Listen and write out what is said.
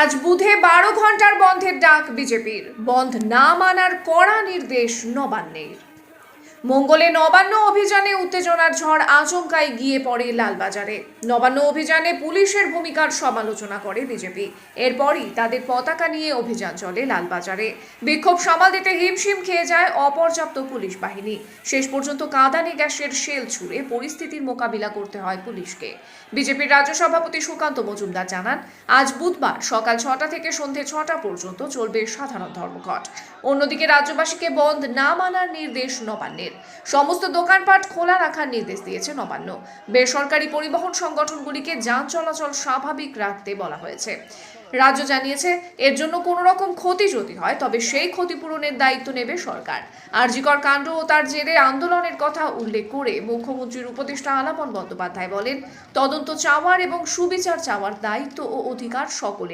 আজ বুধে 12 ঘন্টার বন্ধের ডাক বিজেপির। বন্ধ না মানার কড়া নির্দেশ নবান্নের। মঙ্গলে নবান্ন অভিযানে উত্তেজনার ঝড় আচমকাই গিয়ে পড়ে লালবাজারে। নবান্ন অভিযানে পুলিশের ভূমিকার সমালোচনা করে বিজেপি। এরপরই তাদের পতাকা নিয়ে অভিযান চলে লালবাজারে। বিক্ষোভ সামাল দিতে হিমশিম খেয়ে যায় অপর্যাপ্ত পুলিশ বাহিনী। শেষ পর্যন্ত কাঁদানে গ্যাসের শেল ছুড়ে পরিস্থিতির মোকাবিলা করতে হয় পুলিশকে। বিজেপির রাজ্য সভাপতি সুকান্ত মজুমদার জানান, আজ বুধবার সকাল 6টা থেকে সন্ধে 6টা পর্যন্ত চলবে সাধারণ ধর্মঘট। অন্যদিকে রাজ্যবাসীকে বন্ধ না মানার নির্দেশ নবান্নের। সমস্ত দোকানপাট খোলা রাখার নির্দেশ দিয়েছে নবান্ন। বেসরকারি পরিবহন সংগঠনগুলিকে যান চলাচল স্বাভাবিক রাখতে বলা হয়েছে। রাজ্য জানিয়েছে, এর জন্য কোনো রকম ক্ষতি যদি হয় তবে সেই ক্ষতিপূরণের দায়িত্ব নেবে সরকার। আরজিকর কাণ্ড ও তার জেরে আন্দোলনের কথা উল্লেখ করে মুখ্যমন্ত্রীর উপদেষ্টা আলাপন বন্দ্যোপাধ্যায় বলেন, তদন্ত চাওয়ার এবং সুবিচার চাওয়ার দায়িত্ব ও অধিকার সকলের।